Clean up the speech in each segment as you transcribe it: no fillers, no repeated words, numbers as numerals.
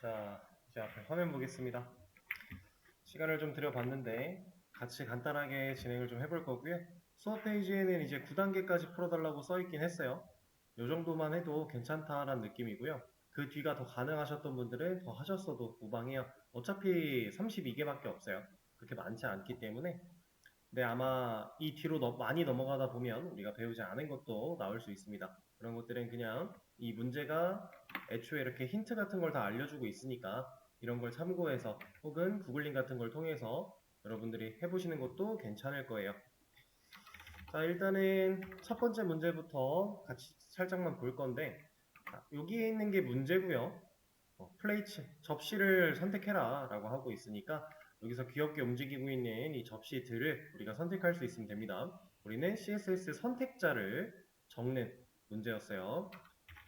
자, 이제 앞에 화면 보겠습니다. 시간을 좀 들여봤는데 같이 간단하게 진행을 좀 해볼 거고요. 수업 페이지에는 이제 9단계까지 풀어달라고 써있긴 했어요. 이 정도만 해도 괜찮다라는 느낌이고요. 그 뒤가 더 가능하셨던 분들은 더 하셨어도 무방해요. 어차피 32개밖에 없어요. 그렇게 많지 않기 때문에. 근데 아마 이 뒤로 많이 넘어가다 보면 우리가 배우지 않은 것도 나올 수 있습니다. 그런 것들은 그냥 이 문제가 애초에 이렇게 힌트 같은 걸 다 알려주고 있으니까 이런 걸 참고해서 혹은 구글링 같은 걸 통해서 여러분들이 해보시는 것도 괜찮을 거예요. 자, 일단은 첫 번째 문제부터 같이 살짝만 볼 건데, 여기에 있는 게 문제고요. 플레이츠, 접시를 선택해라 라고 하고 있으니까 여기서 귀엽게 움직이고 있는 이 접시들을 우리가 선택할 수 있으면 됩니다. 우리는 CSS 선택자를 적는 문제였어요.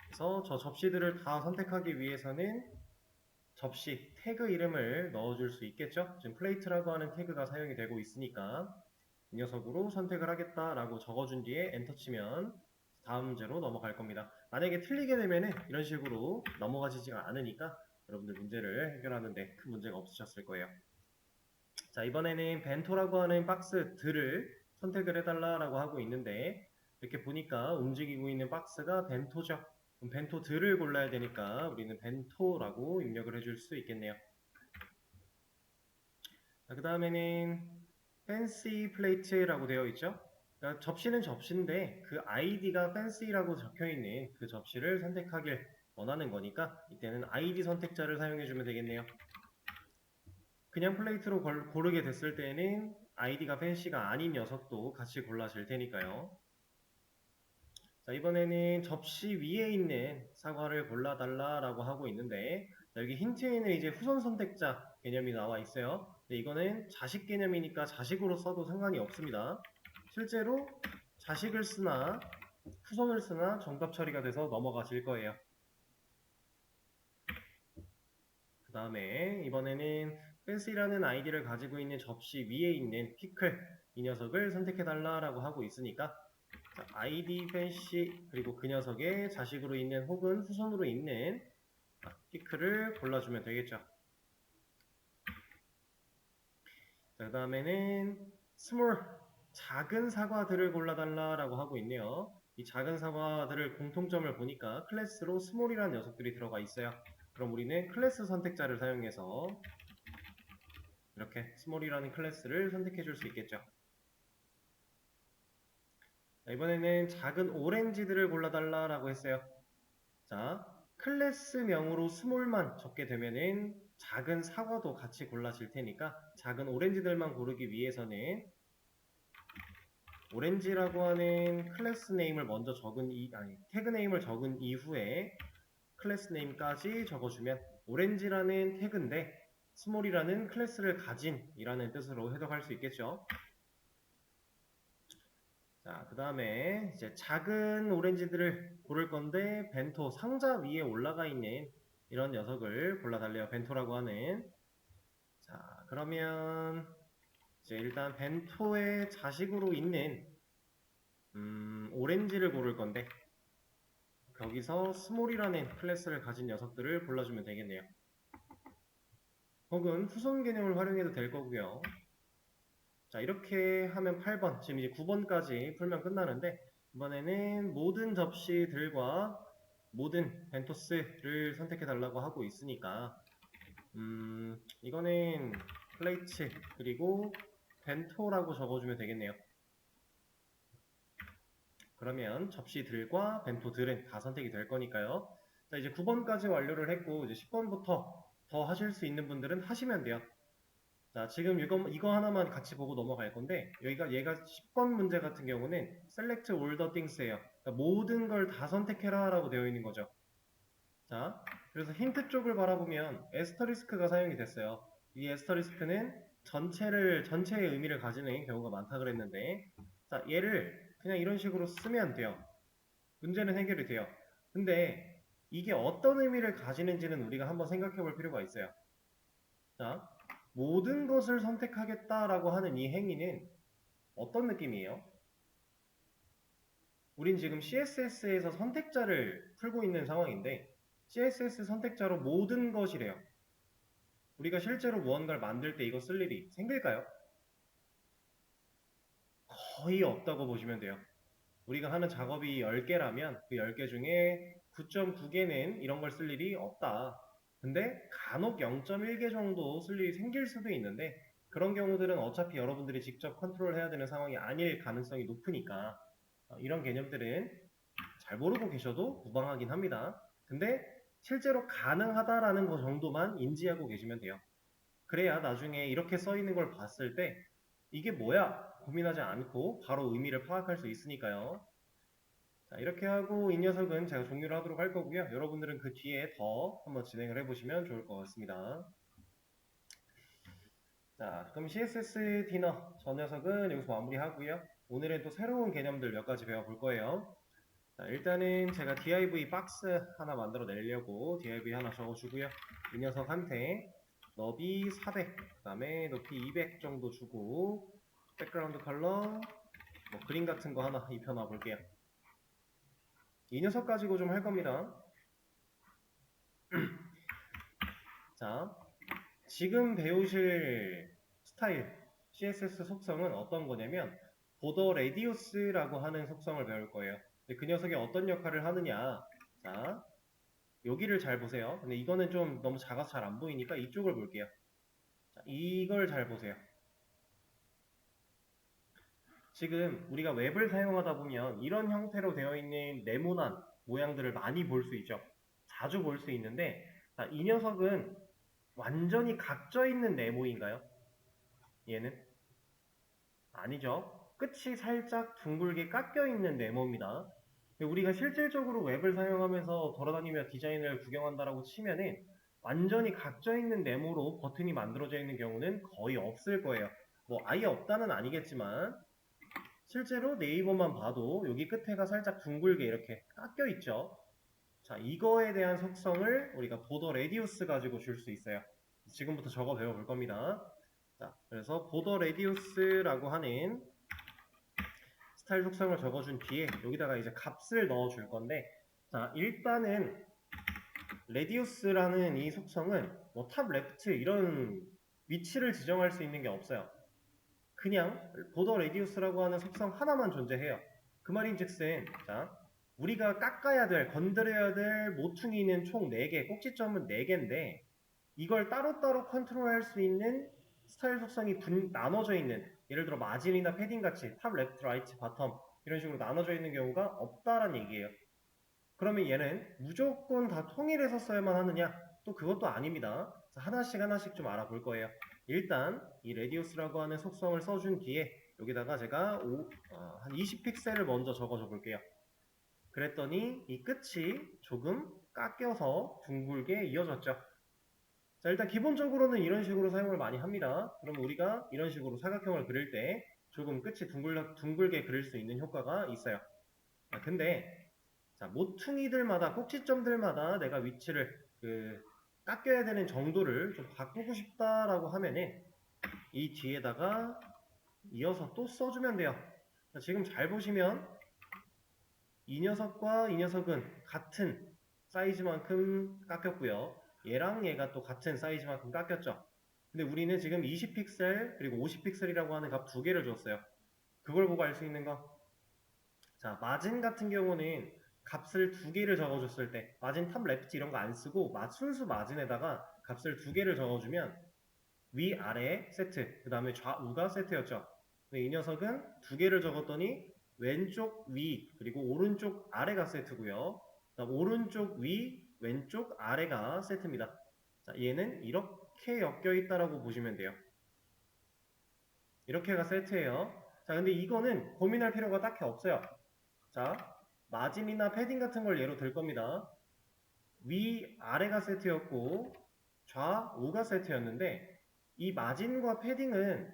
그래서 저 접시들을 다 선택하기 위해서는 접시 태그 이름을 넣어줄 수 있겠죠? 지금 플레이트라고 하는 태그가 사용이 되고 있으니까 이 녀석으로 선택을 하겠다라고 적어준 뒤에 엔터 치면 다음 문제로 넘어갈 겁니다. 만약에 틀리게 되면은 이런 식으로 넘어가지지가 않으니까 여러분들 문제를 해결하는데 큰 문제가 없으셨을 거예요. 자, 이번에는 벤토라고 하는 박스들을 선택을 해달라라고 하고 있는데 이렇게 보니까 움직이고 있는 박스가 벤토죠. 그럼 벤토들을 골라야 되니까 우리는 벤토라고 입력을 해줄 수 있겠네요. 그 다음에는 fancy plate라고 되어 있죠. 그러니까 접시는 접시인데 그 아이디가 fancy라고 적혀있는 그 접시를 선택하길 원하는 거니까 이때는 아이디 선택자를 사용해주면 되겠네요. 그냥 플레이트로 고르게 됐을 때는 아이디가 fancy가 아닌 녀석도 같이 골라질 테니까요. 자, 이번에는 접시 위에 있는 사과를 골라달라라고 하고 있는데 여기 힌트에는 이제 후손 선택자 개념이 나와 있어요. 근데 이거는 자식 개념이니까 자식으로 써도 상관이 없습니다. 실제로 자식을 쓰나 후손을 쓰나 정답 처리가 돼서 넘어가실 거예요. 그 다음에 이번에는 fancy라는 아이디를 가지고 있는 접시 위에 있는 피클 이 녀석을 선택해달라라고 하고 있으니까 자, 아이디 fancy 그리고 그 녀석의 자식으로 있는 혹은 후손으로 있는 피클을 골라주면 되겠죠. 그 다음에는 small 작은 사과들을 골라달라라고 하고 있네요. 이 작은 사과들을 공통점을 보니까 클래스로 small이라는 녀석들이 들어가 있어요. 그럼 우리는 클래스 선택자를 사용해서 이렇게 small이라는 클래스를 선택해 줄 수 있겠죠. 자, 이번에는 작은 오렌지들을 골라달라라고 했어요. 자, 클래스명으로 small만 적게 되면은 작은 사과도 같이 골라질 테니까 작은 오렌지들만 고르기 위해서는 오렌지라고 하는 클래스 네임을 먼저 태그 네임을 적은 이후에 클래스 네임까지 적어주면 오렌지라는 태그인데 스몰이라는 클래스를 가진 이라는 뜻으로 해석할 수 있겠죠. 자, 그 다음에 이제 작은 오렌지들을 고를 건데 벤토 상자 위에 올라가 있는 이런 녀석을 골라달래요. 벤토라고 하는. 자, 그러면 이제 일단 벤토의 자식으로 있는 오렌지를 고를 건데 거기서 스몰이라는 클래스를 가진 녀석들을 골라주면 되겠네요. 혹은 후손 개념을 활용해도 될 거고요. 자, 이렇게 하면 8번, 지금 이제 9번까지 풀면 끝나는데 이번에는 모든 접시들과 모든 벤토스를 선택해 달라고 하고 있으니까 이거는 플레이트 그리고 벤토라고 적어주면 되겠네요. 그러면 접시들과 벤토들은 다 선택이 될 거니까요. 자, 이제 9번까지 완료를 했고 이제 10번부터 더 하실 수 있는 분들은 하시면 돼요. 자, 지금 이거 하나만 같이 보고 넘어갈 건데 얘가 10번 문제 같은 경우는 select all the things예요. 그러니까 모든 걸 다 선택해라 라고 되어 있는 거죠. 자, 그래서 힌트 쪽을 바라보면 에스터리스크가 사용이 됐어요. 이 에스터리스크는 전체의 의미를 가지는 경우가 많다 그랬는데 자, 얘를 그냥 이런 식으로 쓰면 돼요. 문제는 해결이 돼요. 근데 이게 어떤 의미를 가지는지는 우리가 한번 생각해 볼 필요가 있어요. 자, 모든 것을 선택하겠다라고 하는 이 행위는 어떤 느낌이에요? 우린 지금 CSS에서 선택자를 풀고 있는 상황인데 CSS 선택자로 모든 것이래요. 우리가 실제로 무언가를 만들 때 이거 쓸 일이 생길까요? 거의 없다고 보시면 돼요. 우리가 하는 작업이 10개라면 그 10개 중에 9.9개는 이런 걸 쓸 일이 없다. 근데 간혹 0.1개 정도 쓸 일이 생길 수도 있는데 그런 경우들은 어차피 여러분들이 직접 컨트롤 해야 되는 상황이 아닐 가능성이 높으니까 이런 개념들은 잘 모르고 계셔도 무방하긴 합니다. 근데 실제로 가능하다라는 것 정도만 인지하고 계시면 돼요. 그래야 나중에 이렇게 써 있는 걸 봤을 때 이게 뭐야? 고민하지 않고 바로 의미를 파악할 수 있으니까요. 자, 이렇게 하고 이 녀석은 제가 종료를 하도록 할 거고요. 여러분들은 그 뒤에 더 한번 진행을 해보시면 좋을 것 같습니다. 자, 그럼 CSS 디너 저 녀석은 여기서 마무리하고요. 오늘은 또 새로운 개념들 몇 가지 배워볼 거예요. 자, 일단은 제가 div 박스 하나 만들어 내려고 div 하나 적어주고요. 이 녀석한테 너비 400, 그 다음에 높이 200 정도 주고 백그라운드 컬러 뭐 그림 같은 거 하나 입혀놔 볼게요. 이 녀석 가지고 좀 할 겁니다. 자, 지금 배우실 스타일 CSS 속성은 어떤 거냐면 보더 레디우스라고 하는 속성을 배울 거예요. 근데 그 녀석이 어떤 역할을 하느냐. 자, 여기를 잘 보세요. 근데 이거는 좀 너무 작아서 잘 안 보이니까 이쪽을 볼게요. 자, 이걸 잘 보세요. 지금 우리가 웹을 사용하다 보면 이런 형태로 되어 있는 네모난 모양들을 많이 볼 수 있죠. 자주 볼 수 있는데 자, 이 녀석은 완전히 각져 있는 네모인가요? 얘는? 아니죠. 끝이 살짝 둥글게 깎여 있는 네모입니다. 우리가 실질적으로 웹을 사용하면서 돌아다니며 디자인을 구경한다라고 치면은 완전히 각져 있는 네모로 버튼이 만들어져 있는 경우는 거의 없을 거예요. 뭐 아예 없다는 아니겠지만 실제로 네이버만 봐도 여기 끝에가 살짝 둥글게 이렇게 깎여 있죠. 자, 이거에 대한 속성을 우리가 보더 레디우스 가지고 줄 수 있어요. 지금부터 적어 배워볼 겁니다. 자, 그래서 보더 레디우스라고 하는 스타일 속성을 적어준 뒤에 여기다가 이제 값을 넣어줄 건데 자, 일단은 레디우스라는 이 속성은 뭐 탑 레프트 이런 위치를 지정할 수 있는 게 없어요. 그냥 보더 레디우스라고 하는 속성 하나만 존재해요. 그 말인즉슨 자, 우리가 깎아야 될, 건드려야 될 모퉁이는 총 4개, 꼭지점은 4개인데 이걸 따로따로 컨트롤할 수 있는 스타일 속성이 나눠져 있는 예를 들어 마진이나 패딩 같이 탑, 레프트, 라이트, 바텀 이런 식으로 나눠져 있는 경우가 없다라는 얘기예요. 그러면 얘는 무조건 다 통일해서 써야만 하느냐? 또 그것도 아닙니다. 하나씩 하나씩 좀 알아볼 거예요. 일단 이 레디우스라고 하는 속성을 써준 뒤에 여기다가 제가 한 20픽셀을 먼저 적어줘 볼게요. 그랬더니 이 끝이 조금 깎여서 둥글게 이어졌죠. 자, 일단 기본적으로는 이런 식으로 사용을 많이 합니다. 그럼 우리가 이런 식으로 사각형을 그릴 때 조금 끝이 둥글게 그릴 수 있는 효과가 있어요. 근데 자, 모퉁이들마다 꼭지점들마다 내가 위치를 깎여야 되는 정도를 좀 바꾸고 싶다라고 하면은 이 뒤에다가 이어서 또 써주면 돼요. 자, 지금 잘 보시면 이 녀석과 이 녀석은 같은 사이즈만큼 깎였고요. 얘랑 얘가 또 같은 사이즈만큼 깎였죠. 근데 우리는 지금 20픽셀 그리고 50픽셀이라고 하는 값 두 개를 줬어요. 그걸 보고 알 수 있는 거. 자, 마진 같은 경우는 값을 두 개를 적어줬을 때 마진 탑 레프트 이런 거 안 쓰고 순수 마진에다가 값을 두 개를 적어주면 위 아래 세트 그 다음에 좌우가 세트였죠. 근데 이 녀석은 두 개를 적었더니 왼쪽 위 그리고 오른쪽 아래가 세트고요. 오른쪽 위 왼쪽 아래가 세트입니다. 자, 얘는 이렇게 엮여 있다라고 보시면 돼요. 이렇게가 세트예요. 자, 근데 이거는 고민할 필요가 딱히 없어요. 자, 마진이나 패딩 같은 걸 예로 들 겁니다. 위, 아래가 세트였고 좌우가 세트였는데 이 마진과 패딩은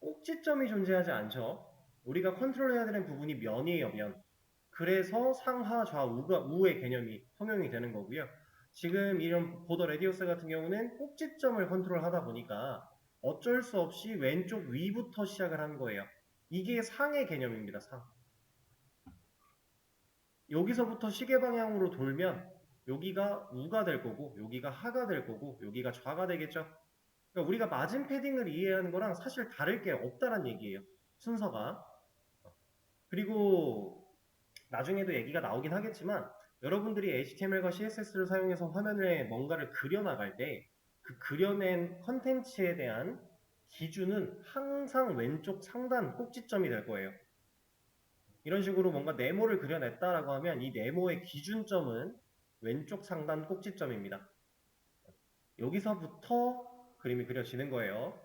꼭지점이 존재하지 않죠. 우리가 컨트롤해야 되는 부분이 면이에요, 면. 그래서 상하, 좌우가 우의 개념이 통용이 되는 거고요. 지금 이런 보더 레디우스 같은 경우는 꼭지점을 컨트롤하다 보니까 어쩔 수 없이 왼쪽 위부터 시작을 한 거예요. 이게 상의 개념입니다, 상. 여기서부터 시계 방향으로 돌면 여기가 우가 될 거고 여기가 하가 될 거고 여기가 좌가 되겠죠. 그러니까 우리가 마진 패딩을 이해하는 거랑 사실 다를 게 없다란 얘기예요. 순서가. 그리고 나중에도 얘기가 나오긴 하겠지만 여러분들이 HTML과 CSS를 사용해서 화면에 뭔가를 그려나갈 때 그 그려낸 컨텐츠에 대한 기준은 항상 왼쪽 상단 꼭지점이 될 거예요. 이런 식으로 뭔가 네모를 그려냈다라고 하면 이 네모의 기준점은 왼쪽 상단 꼭지점입니다. 여기서부터 그림이 그려지는 거예요.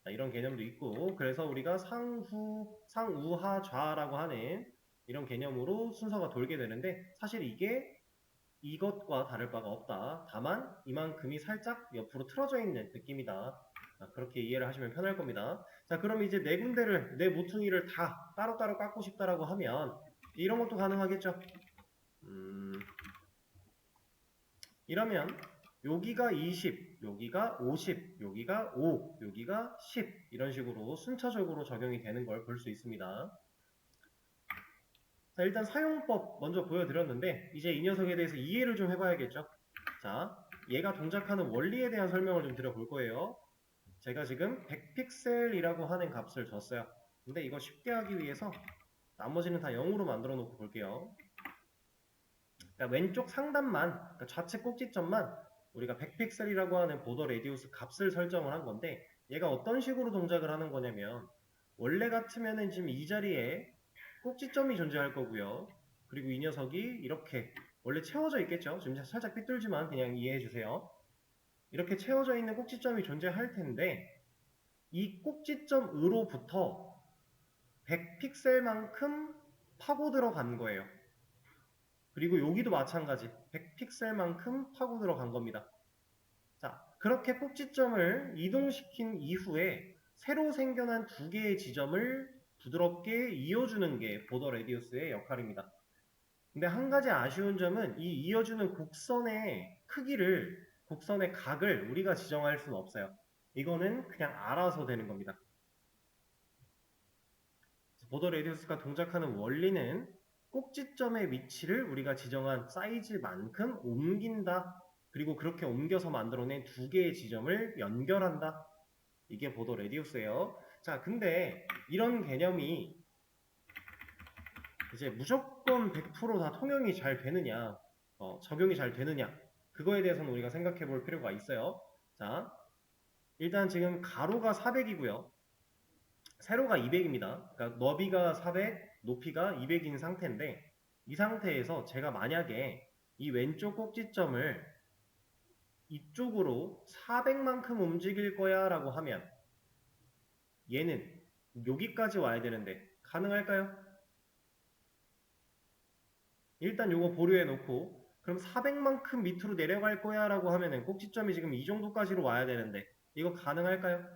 이런 개념도 있고, 그래서 우리가 상우하좌라고 하는 이런 개념으로 순서가 돌게 되는데, 사실 이게 이것과 다를 바가 없다. 다만 이만큼이 살짝 옆으로 틀어져 있는 느낌이다. 그렇게 이해를 하시면 편할 겁니다. 자, 그럼 이제 네 군데를, 네 모퉁이를 다 따로따로 깎고 싶다라고 하면 이런 것도 가능하겠죠. 이러면 여기가 20, 여기가 50, 여기가 5, 여기가 10 이런 식으로 순차적으로 적용이 되는 걸 볼 수 있습니다. 자, 일단 사용법 먼저 보여드렸는데 이제 이 녀석에 대해서 이해를 좀 해봐야겠죠. 자, 얘가 동작하는 원리에 대한 설명을 좀 드려볼 거예요. 제가 지금 100픽셀이라고 하는 값을 줬어요. 근데 이거 쉽게 하기 위해서 나머지는 다 0으로 만들어 놓고 볼게요. 그러니까 왼쪽 상단만, 그러니까 좌측 꼭지점만 우리가 100픽셀이라고 하는 보더 레디우스 값을 설정을 한 건데 얘가 어떤 식으로 동작을 하는 거냐면 원래 같으면은 지금 이 자리에 꼭지점이 존재할 거고요. 그리고 이 녀석이 이렇게 원래 채워져 있겠죠. 지금 살짝 삐뚤지만 그냥 이해해 주세요. 이렇게 채워져 있는 꼭지점이 존재할 텐데 이 꼭지점으로부터 100픽셀만큼 파고 들어간 거예요. 그리고 여기도 마찬가지 100픽셀만큼 파고 들어간 겁니다. 자, 그렇게 꼭지점을 이동시킨 이후에 새로 생겨난 두 개의 지점을 부드럽게 이어주는 게 보더 레디우스의 역할입니다. 근데 한 가지 아쉬운 점은 이 이어주는 곡선의 크기를, 곡선의 각을 우리가 지정할 수는 없어요. 이거는 그냥 알아서 되는 겁니다. 보더 레디우스가 동작하는 원리는 꼭지점의 위치를 우리가 지정한 사이즈만큼 옮긴다. 그리고 그렇게 옮겨서 만들어낸 두 개의 지점을 연결한다. 이게 보더 레디우스예요. 자, 근데 이런 개념이 이제 무조건 100%다 통용이 잘 되느냐, 적용이 잘 되느냐, 그거에 대해서는 우리가 생각해 볼 필요가 있어요. 자, 일단 지금 가로가 400이고요. 세로가 200입니다. 그러니까 너비가 400, 높이가 200인 상태인데 이 상태에서 제가 만약에 이 왼쪽 꼭지점을 이쪽으로 400만큼 움직일 거야 라고 하면 얘는 여기까지 와야 되는데 가능할까요? 일단 요거 보류해 놓고 그럼 400만큼 밑으로 내려갈 거야 라고 하면은 꼭지점이 지금 이 정도까지로 와야 되는데 이거 가능할까요?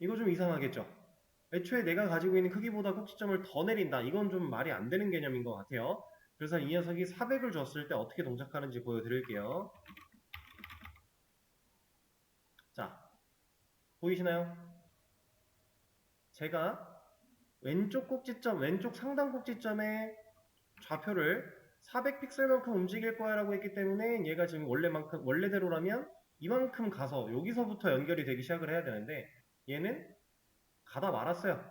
이거 좀 이상하겠죠? 애초에 내가 가지고 있는 크기보다 꼭지점을 더 내린다. 이건 좀 말이 안 되는 개념인 것 같아요. 그래서 이 녀석이 400을 줬을 때 어떻게 동작하는지 보여드릴게요. 자, 보이시나요? 제가 왼쪽 꼭지점, 왼쪽 상단 꼭지점의 좌표를 400픽셀만큼 움직일 거야 라고 했기 때문에 얘가 지금 원래대로라면 이만큼 가서 여기서부터 연결이 되기 시작을 해야 되는데 얘는 가다 말았어요.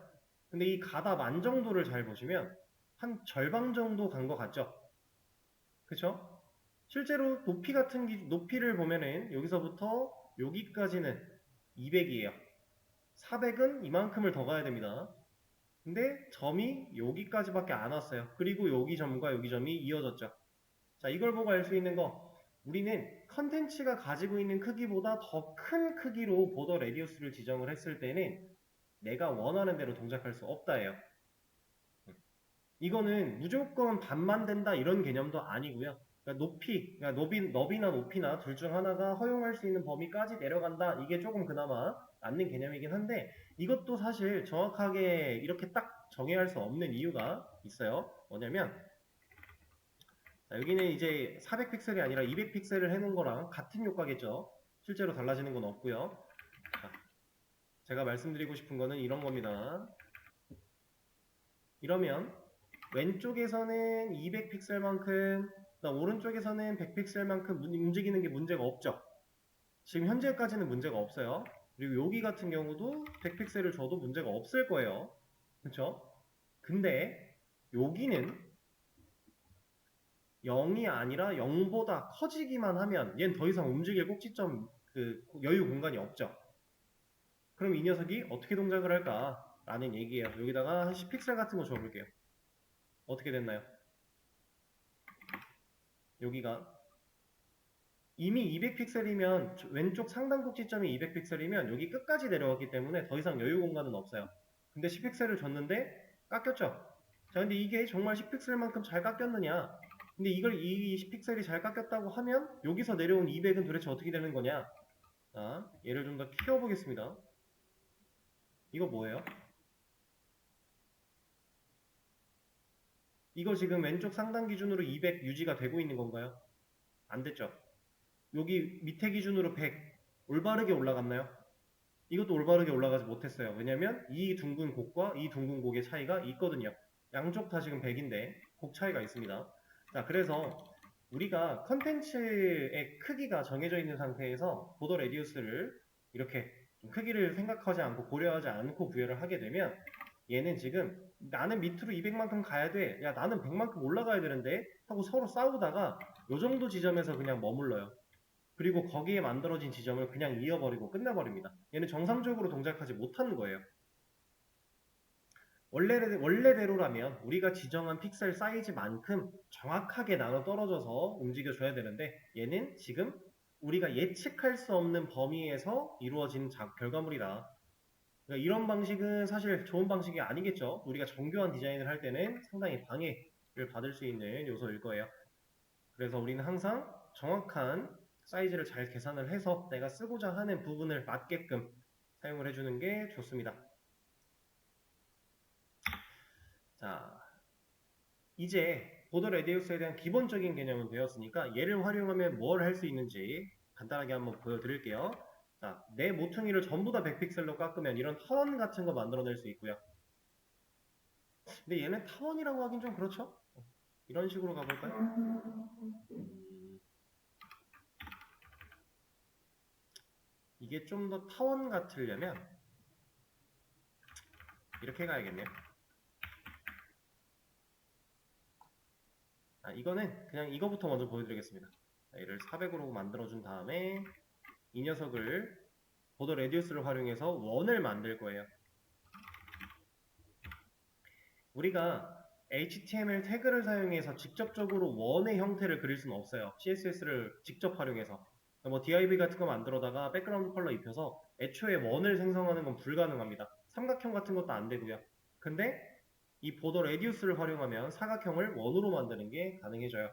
근데 이 가다 만 정도를 잘 보시면 한 절반 정도 간 것 같죠? 그쵸? 실제로 높이를 보면은 여기서부터 여기까지는 200이에요. 400은 이만큼을 더 가야 됩니다. 근데 점이 여기까지밖에 안 왔어요. 그리고 여기 점과 여기 점이 이어졌죠. 자, 이걸 보고 알 수 있는 거 우리는 컨텐츠가 가지고 있는 크기보다 더 큰 크기로 보더 레디우스를 지정을 했을 때는 내가 원하는 대로 동작할 수 없다예요. 이거는 무조건 반만 된다 이런 개념도 아니고요. 그러니까 너비나 높이나 둘 중 하나가 허용할 수 있는 범위까지 내려간다. 이게 조금 그나마 맞는 개념이긴 한데 이것도 사실 정확하게 이렇게 딱 정해야 할 수 없는 이유가 있어요. 뭐냐면 여기는 이제 400픽셀이 아니라 200픽셀을 해놓은 거랑 같은 효과겠죠. 실제로 달라지는 건 없고요. 자, 제가 말씀드리고 싶은 거는 이런 겁니다. 이러면 왼쪽에서는 200픽셀만큼 오른쪽에서는 100픽셀만큼 움직이는 게 문제가 없죠. 지금 현재까지는 문제가 없어요. 그리고 여기 같은 경우도 100픽셀을 줘도 문제가 없을 거예요. 그쵸? 근데 여기는 0이 아니라 0보다 커지기만 하면 얘는 더 이상 움직일 꼭지점 그 여유 공간이 없죠. 그럼 이 녀석이 어떻게 동작을 할까? 라는 얘기예요. 여기다가 한 10픽셀 같은 거 줘볼게요. 어떻게 됐나요? 여기가 이미 200픽셀이면 왼쪽 상단 꼭지점이 200픽셀이면 여기 끝까지 내려왔기 때문에 더 이상 여유 공간은 없어요. 근데 10픽셀을 줬는데 깎였죠? 자, 근데 이게 정말 10픽셀만큼 잘 깎였느냐? 근데 이걸 이 10픽셀이 잘 깎였다고 하면 여기서 내려온 200은 도대체 어떻게 되는 거냐? 자, 얘를 좀 더 키워보겠습니다. 이거 뭐예요? 이거 지금 왼쪽 상단 기준으로 200 유지가 되고 있는 건가요? 안 됐죠? 여기 밑에 기준으로 100 올바르게 올라갔나요? 이것도 올바르게 올라가지 못했어요. 왜냐면 이 둥근 곡과 이 둥근 곡의 차이가 있거든요. 양쪽 다 지금 100인데 곡 차이가 있습니다. 자, 그래서 우리가 컨텐츠의 크기가 정해져 있는 상태에서 보더 레디우스를 이렇게 좀 크기를 생각하지 않고 고려하지 않고 부여를 하게 되면 얘는 지금 나는 밑으로 200만큼 가야 돼. 야, 나는 100만큼 올라가야 되는데 하고 서로 싸우다가 요 정도 지점에서 그냥 머물러요. 그리고 거기에 만들어진 지점을 그냥 이어버리고 끝내버립니다. 얘는 정상적으로 동작하지 못하는 거예요. 원래대로라면 우리가 지정한 픽셀 사이즈만큼 정확하게 나눠 떨어져서 움직여줘야 되는데 얘는 지금 우리가 예측할 수 없는 범위에서 이루어진 결과물이다. 그러니까 이런 방식은 사실 좋은 방식이 아니겠죠. 우리가 정교한 디자인을 할 때는 상당히 방해를 받을 수 있는 요소일 거예요. 그래서 우리는 항상 정확한 사이즈를 잘 계산을 해서 내가 쓰고자 하는 부분을 맞게끔 사용을 해주는 게 좋습니다. 자, 이제 보더 레디우스에 대한 기본적인 개념은 배웠으니까 얘를 활용하면 뭘 할 수 있는지 간단하게 한번 보여드릴게요. 자, 내 모퉁이를 전부 다 100픽셀로 깎으면 이런 타원 같은 거 만들어낼 수 있고요. 근데 얘는 타원이라고 하긴 좀 그렇죠? 이런 식으로 가볼까요? 이게 좀 더 타원 같으려면 이렇게 가야겠네요. 이거는 그냥 이거부터 먼저 보여드리겠습니다. 얘를 400으로 만들어준 다음에 이 녀석을 보더 레디우스를 활용해서 원을 만들 거예요. 우리가 HTML 태그를 사용해서 직접적으로 원의 형태를 그릴 수는 없어요. CSS를 직접 활용해서. 뭐 div 같은 거 만들어다가 백그라운드 컬러 입혀서 애초에 원을 생성하는 건 불가능합니다. 삼각형 같은 것도 안 되고요. 근데 이 보더 레디우스를 활용하면 사각형을 원으로 만드는 게 가능해져요.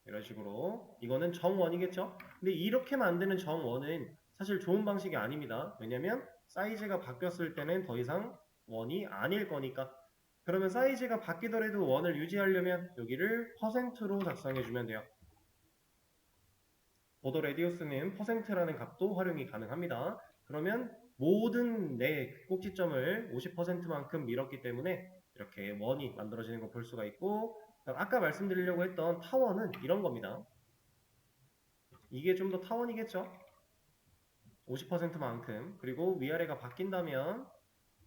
이런 식으로. 이거는 정원이겠죠? 근데 이렇게 만드는 정원은 사실 좋은 방식이 아닙니다. 왜냐면 사이즈가 바뀌었을 때는 더 이상 원이 아닐 거니까. 그러면 사이즈가 바뀌더라도 원을 유지하려면 여기를 퍼센트로 작성해주면 돼요. 보더 레디우스는 퍼센트라는 값도 활용이 가능합니다. 그러면 모든 내 꼭지점을 50%만큼 밀었기 때문에 이렇게 원이 만들어지는 거 볼 수가 있고, 아까 말씀드리려고 했던 타원은 이런 겁니다. 이게 좀 더 타원이겠죠? 50%만큼. 그리고 위아래가 바뀐다면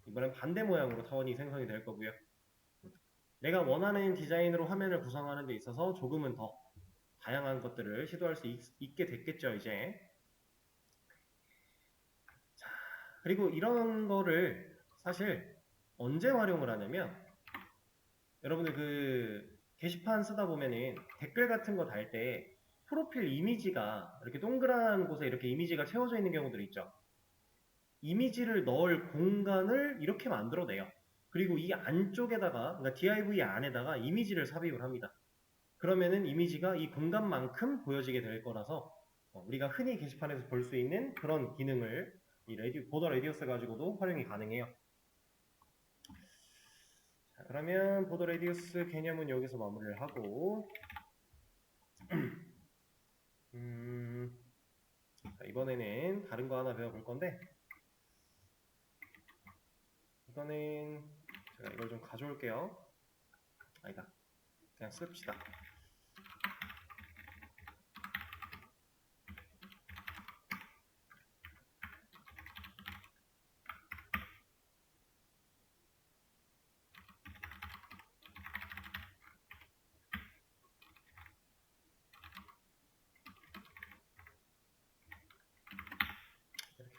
이번엔 반대 모양으로 타원이 생성이 될 거고요. 내가 원하는 디자인으로 화면을 구성하는 데 있어서 조금은 더 다양한 것들을 시도할 수 있게 됐겠죠, 이제. 자, 그리고 이런 거를 사실 언제 활용을 하냐면 여러분들 그 게시판 쓰다 보면은 댓글 같은 거 달 때 프로필 이미지가 이렇게 동그란 곳에 이렇게 이미지가 채워져 있는 경우들이 있죠. 이미지를 넣을 공간을 이렇게 만들어내요. 그리고 이 안쪽에다가, 그러니까 div 안에다가 이미지를 삽입을 합니다. 그러면은 이미지가 이 공간만큼 보여지게 될 거라서 우리가 흔히 게시판에서 볼 수 있는 그런 기능을 이 보더 레디우스 가지고도 활용이 가능해요. 자, 그러면 보더 레디우스 개념은 여기서 마무리를 하고 자, 이번에는 다른 거 하나 배워볼 건데 이거는 제가 이걸 좀 가져올게요. 아니다. 그냥 씁시다.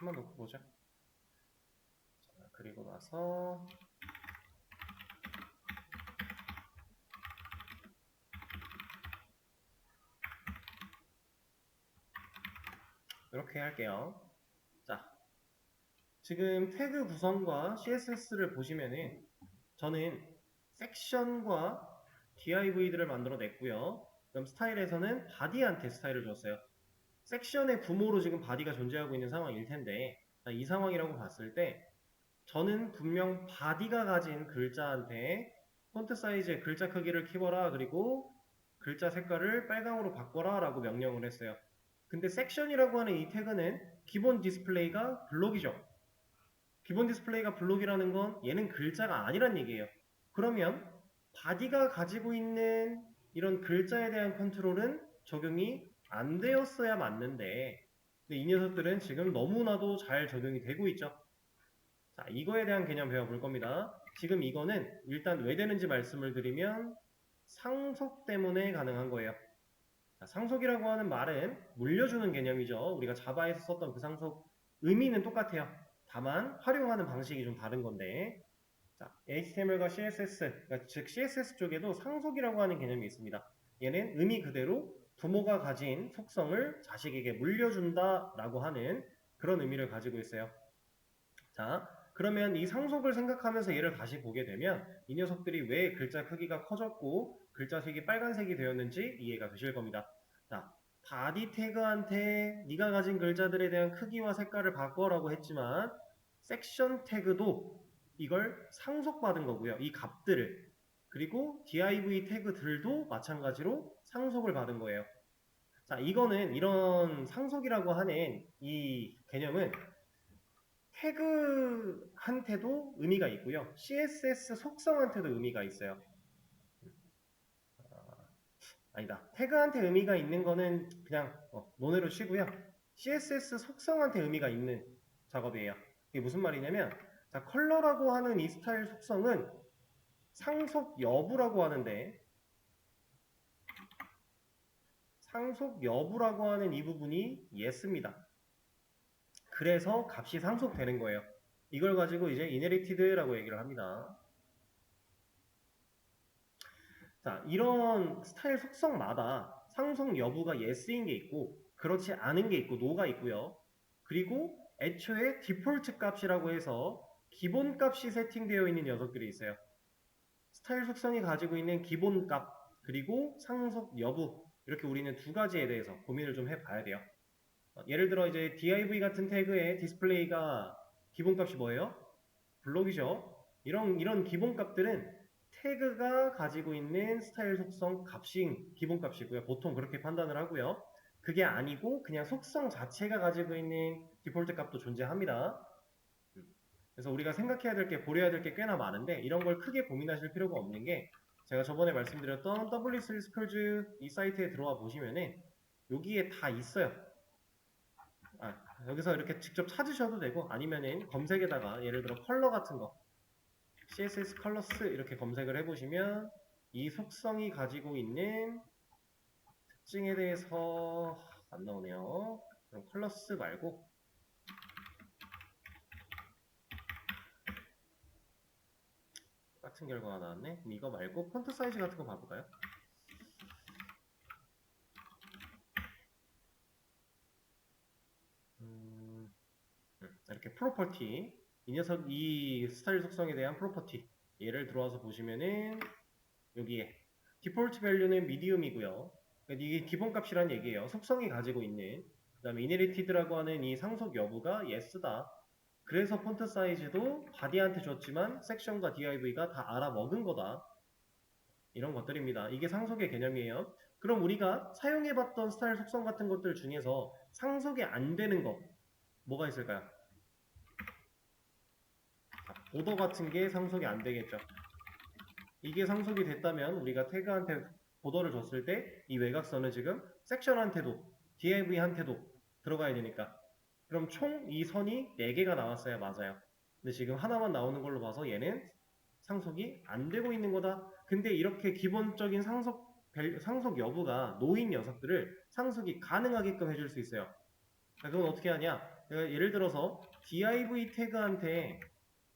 한번 놓고 보죠. 자, 그리고 나서 이렇게 할게요. 자, 지금 태그 구성과 CSS를 보시면은 저는 섹션과 div들을 만들어 냈고요. 그럼 스타일에서는 바디한테 스타일을 줬어요. 섹션의 부모로 지금 바디가 존재하고 있는 상황일 텐데 이 상황이라고 봤을 때 저는 분명 바디가 가진 글자한테 폰트 사이즈의 글자 크기를 키워라 그리고 글자 색깔을 빨강으로 바꿔라 라고 명령을 했어요. 근데 섹션이라고 하는 이 태그는 기본 디스플레이가 블록이죠. 기본 디스플레이가 블록이라는 건 얘는 글자가 아니란 얘기예요. 그러면 바디가 가지고 있는 이런 글자에 대한 컨트롤은 적용이 안 되었어야 맞는데 이 녀석들은 지금 너무나도 잘 적용이 되고 있죠. 자, 이거에 대한 개념 배워볼 겁니다. 지금 이거는 일단 왜 되는지 말씀을 드리면 상속 때문에 가능한 거예요. 자, 상속이라고 하는 말은 물려주는 개념이죠. 우리가 자바에서 썼던 그 상속 의미는 똑같아요. 다만 활용하는 방식이 좀 다른 건데 자, HTML과 CSS, 그러니까 즉 CSS 쪽에도 상속이라고 하는 개념이 있습니다. 얘는 의미 그대로 부모가 가진 속성을 자식에게 물려준다라고 하는 그런 의미를 가지고 있어요. 자, 그러면 이 상속을 생각하면서 얘를 다시 보게 되면 이 녀석들이 왜 글자 크기가 커졌고 글자 색이 빨간색이 되었는지 이해가 되실 겁니다. 자, 바디 태그한테 네가 가진 글자들에 대한 크기와 색깔을 바꿔라고 했지만 섹션 태그도 이걸 상속받은 거고요. 이 값들을. 그리고 div 태그들도 마찬가지로 상속을 받은 거예요. 자, 이거는 이런 상속이라고 하는 이 개념은 태그한테도 의미가 있고요. CSS 속성한테도 의미가 있어요. 아니다. 태그한테 의미가 있는 거는 그냥 논외로 치고요. CSS 속성한테 의미가 있는 작업이에요. 이게 무슨 말이냐면 자, 컬러라고 하는 이 스타일 속성은 상속 여부라고 하는데 상속 여부라고 하는 이 부분이 yes입니다. 그래서 값이 상속되는 거예요. 이걸 가지고 이제 inherited라고 얘기를 합니다. 자, 이런 스타일 속성마다 상속 여부가 yes인 게 있고 그렇지 않은 게 있고 no가 있고요. 그리고 애초에 디폴트 값이라고 해서 기본 값이 세팅되어 있는 녀석들이 있어요. 스타일 속성이 가지고 있는 기본 값 그리고 상속 여부 이렇게 우리는 두 가지에 대해서 고민을 좀 해봐야 돼요. 예를 들어 이제 div 같은 태그의 디스플레이가 기본 값이 뭐예요? 블록이죠. 이런 기본 값들은 태그가 가지고 있는 스타일 속성 값이 기본 값이고요. 보통 그렇게 판단을 하고요. 그게 아니고 그냥 속성 자체가 가지고 있는 디폴트 값도 존재합니다. 그래서 우리가 생각해야 될 게, 고려해야 될 게 꽤나 많은데 이런 걸 크게 고민하실 필요가 없는 게 제가 저번에 말씀드렸던 W3 스컬즈 이 사이트에 들어와 보시면은 여기에 다 있어요. 여기서 이렇게 직접 찾으셔도 되고 아니면은 검색에다가 예를 들어 컬러 같은 거 CSS 컬러스 이렇게 검색을 해보시면 이 속성이 가지고 있는 특징에 대해서 안 나오네요. 그럼 컬러스 말고 똑같은 결과가 나왔네. 그럼 이거 말고 폰트 사이즈 같은 거 봐볼까요? 이렇게 프로퍼티 이 녀석 이 스타일 속성에 대한 프로퍼티 얘를 들어와서 보시면은 여기에 디폴트 밸류는 미디움이고요. 그러니까 이게 기본값이란 얘기예요. 속성이 가지고 있는 그 다음에 inherited라고 하는 이 상속 여부가 yes다. 그래서 폰트 사이즈도 바디한테 줬지만 섹션과 div가 다 알아먹은 거다. 이런 것들입니다. 이게 상속의 개념이에요. 그럼 우리가 사용해봤던 스타일 속성 같은 것들 중에서 상속이 안 되는 거 뭐가 있을까요? 보더 같은 게 상속이 안 되겠죠. 이게 상속이 됐다면 우리가 태그한테 보더를 줬을 때 이 외곽선은 지금 섹션한테도 div한테도 들어가야 되니까 그럼 총 이 선이 4개가 나왔어야 맞아요. 근데 지금 하나만 나오는 걸로 봐서 얘는 상속이 안 되고 있는 거다. 근데 이렇게 기본적인 상속 여부가 노인 녀석들을 상속이 가능하게끔 해줄 수 있어요. 그건 어떻게 하냐? 예를 들어서 div 태그한테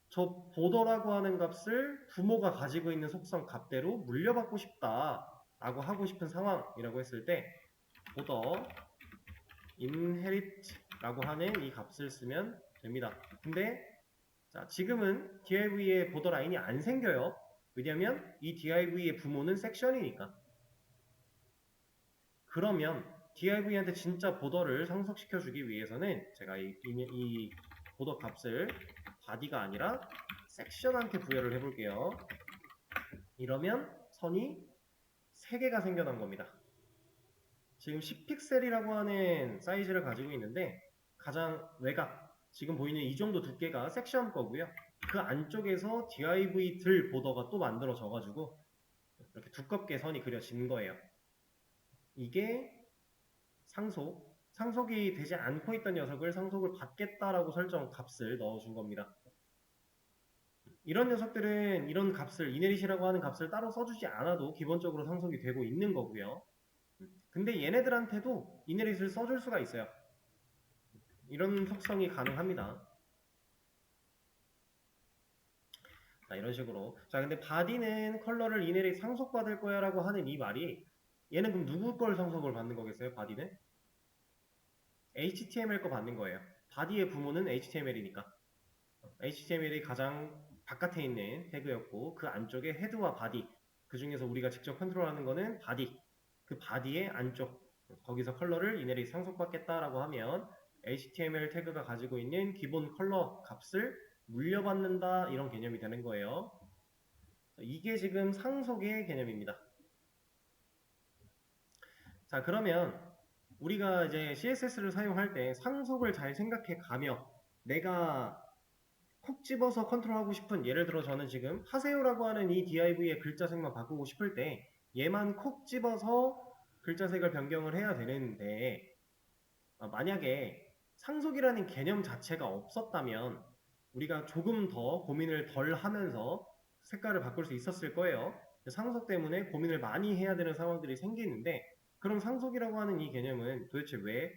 저 보더라고 하는 값을 부모가 가지고 있는 속성 값대로 물려받고 싶다 라고 하고 싶은 상황이라고 했을 때 보더 inherit 라고 하는 이 값을 쓰면 됩니다. 근데 자, 지금은 div의 보더 라인이 안 생겨요. 왜냐면 이 div의 부모는 섹션이니까. 그러면 div한테 진짜 보더를 상속시켜주기 위해서는 제가 이 보더 값을 body가 아니라 섹션한테 부여를 해볼게요. 이러면 선이 3개가 생겨난 겁니다. 지금 10픽셀이라고 하는 사이즈를 가지고 있는데 가장 외곽, 지금 보이는 이 정도 두께가 섹션 거고요. 그 안쪽에서 div 들 보더가 또 만들어져가지고 이렇게 두껍게 선이 그려진 거예요. 이게 상속이 되지 않고 있던 녀석을 상속을 받겠다라고 설정 값을 넣어준 겁니다. 이런 녀석들은 이런 값을 이네릿이라고 하는 값을 따로 써주지 않아도 기본적으로 상속이 되고 있는 거고요. 근데 얘네들한테도 이네릿을 써줄 수가 있어요. 이런 속성이 가능합니다. 자, 이런 식으로. 자, 근데 body는 컬러를 이네릿 상속받을 거야 라고 하는 이 말이 얘는 그럼 누구 걸 상속을 받는 거겠어요? body는? HTML 거 받는 거예요. body의 부모는 HTML이니까. HTML이 가장 바깥에 있는 태그였고 그 안쪽에 헤드와 바디 그 중에서 우리가 직접 컨트롤하는 거는 바디 그 바디의 안쪽 거기서 컬러를 이네릿 상속받겠다라고 하면 HTML 태그가 가지고 있는 기본 컬러 값을 물려받는다 이런 개념이 되는 거예요. 이게 지금 상속의 개념입니다. 자, 그러면 우리가 이제 CSS를 사용할 때 상속을 잘 생각해 가며 내가 콕 집어서 컨트롤하고 싶은, 예를 들어 저는 지금 하세요라고 하는 이 div의 글자색만 바꾸고 싶을 때 얘만 콕 집어서 글자색을 변경을 해야 되는데 만약에 상속이라는 개념 자체가 없었다면 우리가 조금 더 고민을 덜 하면서 색깔을 바꿀 수 있었을 거예요. 상속 때문에 고민을 많이 해야 되는 상황들이 생기는데 그럼 상속이라고 하는 이 개념은 도대체 왜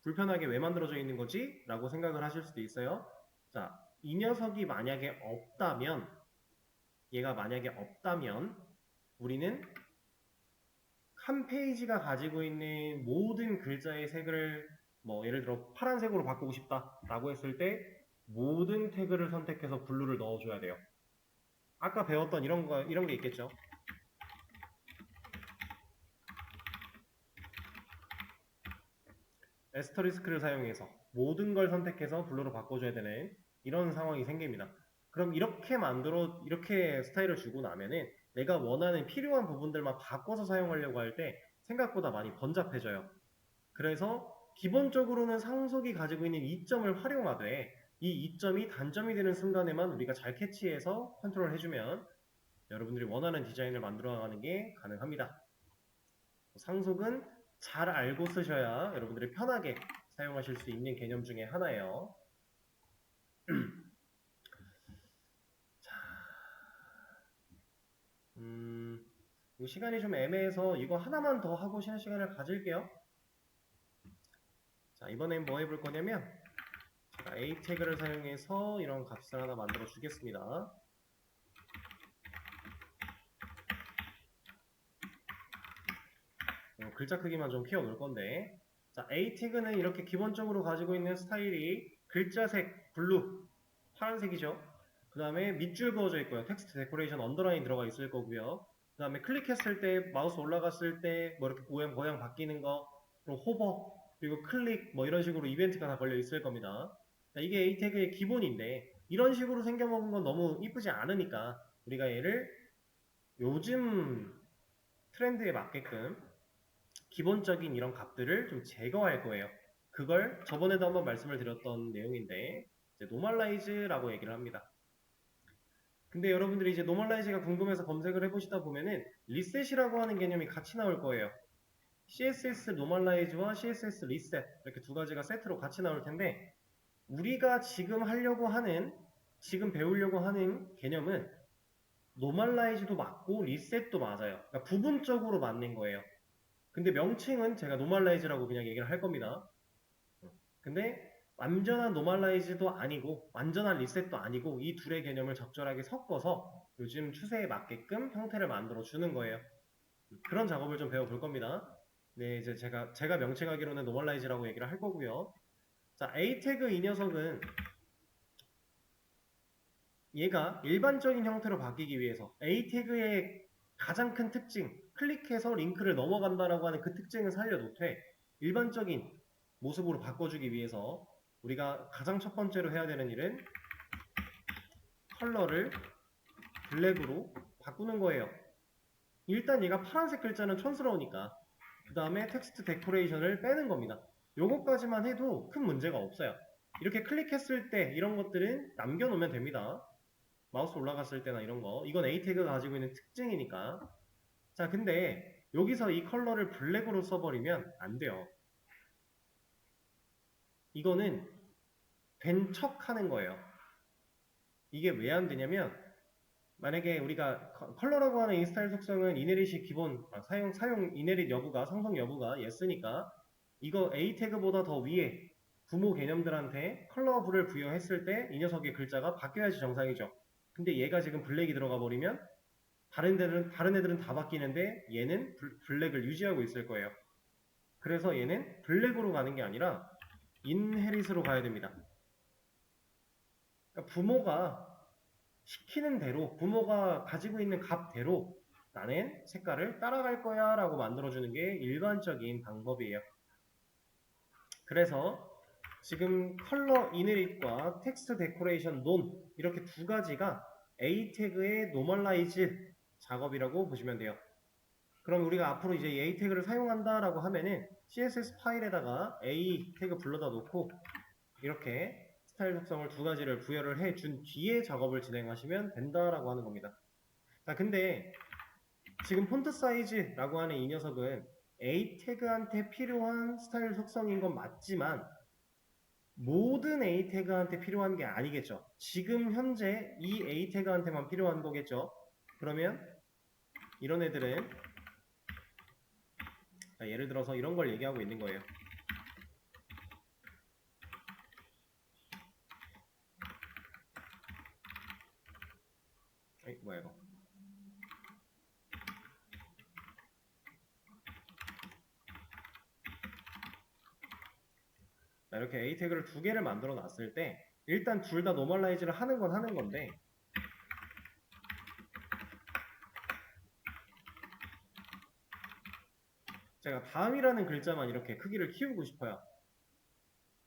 불편하게 왜 만들어져 있는 거지? 라고 생각을 하실 수도 있어요. 자, 이 녀석이 만약에 없다면 얘가 만약에 없다면 우리는 한 페이지가 가지고 있는 모든 글자의 색을 뭐 예를 들어 파란색으로 바꾸고 싶다 라고 했을 때 모든 태그를 선택해서 블루를 넣어줘야 돼요. 아까 배웠던 이런 게 있겠죠. 에스터리스크를 사용해서 모든 걸 선택해서 블루로 바꿔줘야 되는 이런 상황이 생깁니다. 그럼 이렇게 스타일을 주고 나면은 내가 원하는 필요한 부분들만 바꿔서 사용하려고 할 때 생각보다 많이 번잡해져요. 그래서 기본적으로는 상속이 가지고 있는 이점을 활용하되 이 이점이 단점이 되는 순간에만 우리가 잘 캐치해서 컨트롤 해주면 여러분들이 원하는 디자인을 만들어 나가는 게 가능합니다. 상속은 잘 알고 쓰셔야 여러분들이 편하게 사용하실 수 있는 개념 중에 하나예요. 자, 시간이 좀 애매해서 이거 하나만 더 하고 쉬는 시간을 가질게요. 자, 이번엔 뭐 해볼 거냐면 제가 A 태그를 사용해서 이런 값을 하나 만들어 주겠습니다. 글자 크기만 좀 키워 놓을 건데, 자, A 태그는 이렇게 기본적으로 가지고 있는 스타일이 글자색 블루 파란색이죠. 그 다음에 밑줄 그어져 있고요. 텍스트 데코레이션 언더라인 들어가 있을 거고요. 그 다음에 클릭했을 때 마우스 올라갔을 때 뭐 이렇게 모양 바뀌는 거, 그리고 호버, 그리고 클릭 뭐 이런 식으로 이벤트가 다 걸려 있을 겁니다. 자, 이게 A 태그의 기본인데 이런 식으로 생겨먹은 건 너무 이쁘지 않으니까 우리가 얘를 요즘 트렌드에 맞게끔 기본적인 이런 값들을 좀 제거할 거예요. 그걸 저번에도 한번 말씀을 드렸던 내용인데 이제 노멀라이즈라고 얘기를 합니다. 근데 여러분들이 이제 노멀라이즈가 궁금해서 검색을 해보시다 보면은 리셋이라고 하는 개념이 같이 나올 거예요. CSS 노멀라이즈와 CSS 리셋 이렇게 두 가지가 세트로 같이 나올 텐데 우리가 지금 배우려고 하는 개념은 노멀라이즈도 맞고 리셋도 맞아요. 그러니까 부분적으로 맞는 거예요. 근데 명칭은 제가 노멀라이즈라고 그냥 얘기를 할 겁니다. 근데 완전한 노멀라이즈도 아니고 완전한 리셋도 아니고 이 둘의 개념을 적절하게 섞어서 요즘 추세에 맞게끔 형태를 만들어 주는 거예요. 그런 작업을 좀 배워볼 겁니다. 네, 이제 제가 명칭하기로는 노멀라이즈라고 얘기를 할 거고요. 자, A 태그 이 녀석은 얘가 일반적인 형태로 바뀌기 위해서 A 태그의 가장 큰 특징, 클릭해서 링크를 넘어간다라고 하는 그 특징을 살려놓되 일반적인 모습으로 바꿔주기 위해서 우리가 가장 첫 번째로 해야 되는 일은 컬러를 블랙으로 바꾸는 거예요. 일단 얘가 파란색 글자는 촌스러우니까 그 다음에 텍스트 데코레이션을 빼는 겁니다. 요거까지만 해도 큰 문제가 없어요. 이렇게 클릭했을 때 이런 것들은 남겨놓으면 됩니다. 마우스 올라갔을 때나 이런 거. 이건 A 태그가 가지고 있는 특징이니까. 자, 근데 여기서 이 컬러를 블랙으로 써버리면 안 돼요. 이거는 된 척 하는 거예요. 이게 왜 안 되냐면 만약에 우리가 컬러라고 하는 이 스타일 속성은 이네릿이 기본 사용 이네릿 여부가 상성 여부가 yes니까 이거 A 태그보다 더 위에 부모 개념들한테 컬러블을 부여했을 때 이 녀석의 글자가 바뀌어야지 정상이죠. 근데 얘가 지금 블랙이 들어가 버리면 다른 애들은 다 바뀌는데 얘는 블랙을 유지하고 있을 거예요. 그래서 얘는 블랙으로 가는 게 아니라 인헤릿으로 가야 됩니다. 그러니까 부모가 시키는 대로, 부모가 가지고 있는 값대로 나는 색깔을 따라갈 거야 라고 만들어주는 게 일반적인 방법이에요. 그래서 지금 컬러 이네릿과 텍스트 데코레이션 논 이렇게 두 가지가 A 태그의 노멀라이즈 작업이라고 보시면 돼요. 그럼 우리가 앞으로 이제 A 태그를 사용한다라고 하면은 CSS 파일에다가 A 태그 불러다 놓고 이렇게 스타일 속성을 두 가지를 부여를 해준 뒤에 작업을 진행하시면 된다라고 하는 겁니다. 자, 근데 지금 폰트 사이즈라고 하는 이 녀석은 A 태그한테 필요한 스타일 속성인 건 맞지만 모든 A 태그한테 필요한 게 아니겠죠. 지금 현재 이 A 태그한테만 필요한 거겠죠. 그러면 이런 애들은 예를 들어서 이런 걸 얘기하고 있는 거예요. 뭐야 이거. 자, 이렇게 A 태그를 두 개를 만들어 놨을 때 일단 둘 다 노멀라이즈를 하는 건 하는 건데 제가 다음이라는 글자만 이렇게 크기를 키우고 싶어요.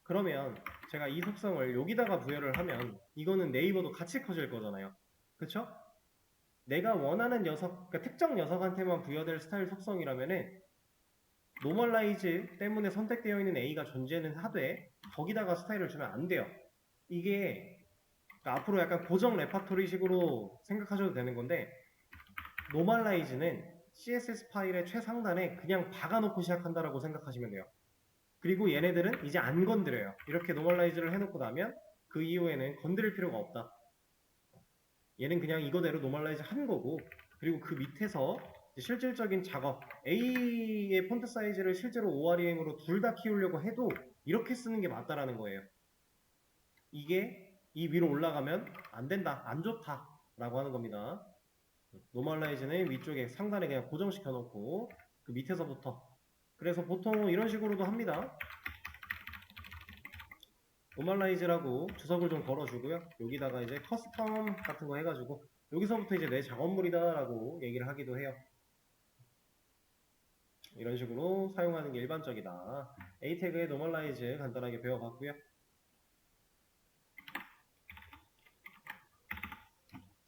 그러면 제가 이 속성을 여기다가 부여를 하면 이거는 네이버도 같이 커질 거잖아요. 그쵸? 내가 원하는 녀석, 그러니까 특정 녀석한테만 부여될 스타일 속성이라면은 노멀라이즈 때문에 선택되어 있는 A가 존재는 하되 거기다가 스타일을 주면 안 돼요. 이게 그러니까 앞으로 약간 고정 레파토리식으로 생각하셔도 되는 건데 노멀라이즈는 CSS 파일의 최상단에 그냥 박아놓고 시작한다라고 생각하시면 돼요. 그리고 얘네들은 이제 안 건드려요. 이렇게 노멀라이즈를 해놓고 나면 그 이후에는 건드릴 필요가 없다. 얘는 그냥 이거대로 노멀라이즈 한 거고 그리고 그 밑에서 실질적인 작업 A의 폰트 사이즈를 실제로 ORM으로 둘 다 키우려고 해도 이렇게 쓰는 게 맞다라는 거예요. 이게 이 위로 올라가면 안 된다, 안 좋다 라고 하는 겁니다. 노멀라이즈는 위쪽에 상단에 그냥 고정시켜 놓고 그 밑에서부터 그래서 보통 이런 식으로도 합니다. 노멀라이즈라고 주석을 좀 걸어주고요. 여기다가 이제 커스텀 같은 거 해가지고 여기서부터 이제 내 작업물이다 라고 얘기를 하기도 해요. 이런 식으로 사용하는 게 일반적이다. A 태그의 노멀라이즈 간단하게 배워봤고요.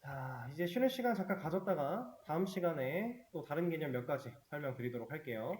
자, 이제 쉬는 시간 잠깐 가졌다가 다음 시간에 또 다른 개념 몇 가지 설명드리도록 할게요.